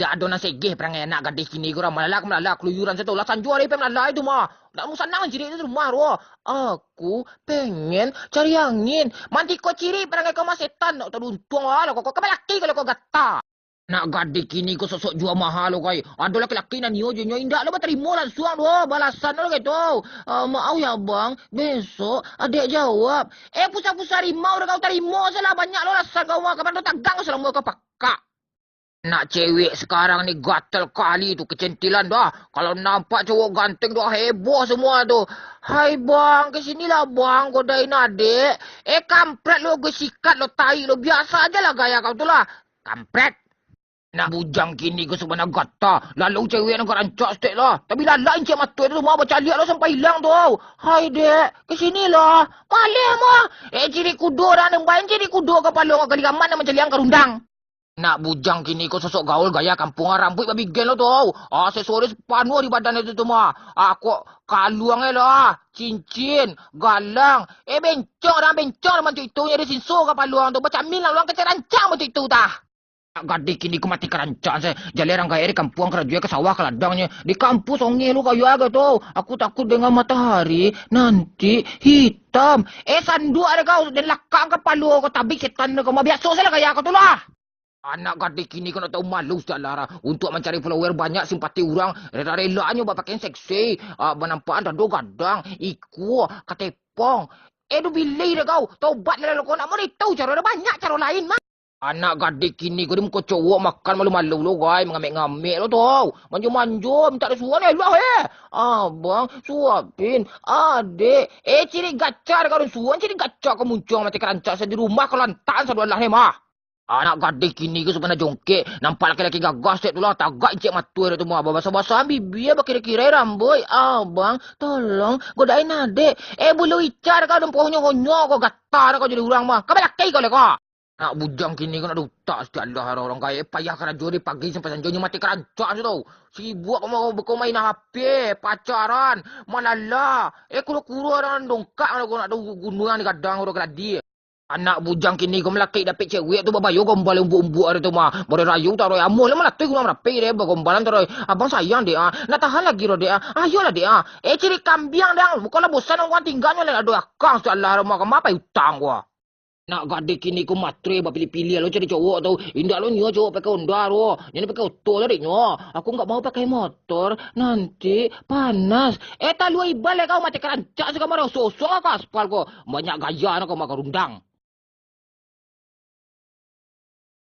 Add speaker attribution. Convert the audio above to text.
Speaker 1: Dah ada nasi geh perangai anak gadis kini korang malalak keluyuran satu lasan jual ipem lalai tu mah. Nak musanang ciri itu rumah ro. Aku pengen cari angin. Manti kau ciri perangai kau mas setan nak teruntung lah kau laki kalau kau gata. Nak gadis kini kau sok-sok jual mahal lo kai. Ada laki-laki nak nyo je nyo indak lo terima langsung lo balasan lo gitu. Maaf ya bang, besok adik jawab. Pusat-pusat rimau dah kau terima salah banyak lo lasan kau mah kapan tu tagang selama kau pakak. Nak cewek sekarang ni gatal kali tu kecentilan dah. Kalau nampak cowok ganteng dah heboh semua tu. Hai bang, ke sinilah bang, godain adik. Kampret lo, gue sikat lo, tai lo. Biasa aja lah gaya kau tu lah. Kampret. Nak bujang kini ke sebenarnya gata. Lalu cewek nak rancak stek lah. Tapi lalak encik mata tu mah baca lihat lo sampai hilang tu. Hai dek, ke sinilah. Malih mah. Ciri kudo dah nampak ciri kudo kepala kau kali kaman macam liang kerundang. Nak bujang kini kau sosok gaul gaya kampungan rambut babi gen lo tu. Aksesoris penuh di badan itu tu mah. Kok kaluang lah. Cincin, galang. Bencong macam itu. Dia sinso ke paluang tu. Macam min lah luang kecil rancang macam itu dah. Gadik kini ku mati kerancang saya. Jalan orang gaya di kampung kerja ke sawah ke ladangnya. Di kampus ongi lu kayu agak tu. Aku takut dengan matahari nanti hitam. Sandu ada kau dan lakang ke palu kau tabik setan kau mah biasa salah gaya kau tu lah. Anak gadis kini kena tahu malu saudara. Untuk mencari follower banyak simpati orang. Rela-relanya buat pakaian seksi. Menampakkan dado gadang. Iku, katepong. Tu bilai dah kau. Taubat lah kau nak mau tahu cara ada banyak cara lain mah. Anak gadis kini kau di muka cowok makan malu-malu lo guys. Mengamik-ngamik lo tau. Manjum-manjum. Tak ada suara ni lah Abang suapin. Adik. Ciri gacar kau dan suan. Ciri gacar kau muncul mati kerancak saya di rumah. Kau lantan sa lah ni mah. Anak gadis kini ke sebenarnya jongkek. Nampak laki-laki gagas set tu lah. Tagak encik mata dia tu mah. Basah-basah bibi apa kira-kira rambut. Abang, tolong. Godain adik. Bulu icar kau dan pohonyo-honyo kau gatar kau jadi orang mah. Kau laki kau lah kau. Nak bujang kini kau nak dutak setiap lah orang kaya. Payah kerana juri pagi sampai sanjurnya mati kerancak tu tau. Sibuk kau main HP. Pacaran. Malala. Kuru-kuru orang dongkak. Kau nak tahu gunungan di kadang orang keladi. Anak bujang kini kau melaki dapat cewek tu babayu gombal umbuk-umbuk ada tu mah. Boleh rayu taruh amuh lah melaki guna merapi dia gombalan taruh. Abang sayang dia. Nak tahan lagi roh dia. Ayolah dia. Ciri kambing dia. Bukanlah bosan orang tinggalnya lah ada akang salah rumah kau apa hutang gua. Nak gadis kini kau matre buat pilih-pilih lo cari cowok tu. Indah lo nyo cowok pakai Honda lo. Jadi pakai auto lah nyo. Aku enggak mau pakai motor. Nanti panas. Tak lu ibal kau mati kerancak sekarang marah sosok ke aspal kau. Banyak gaya nak kau makan rundang.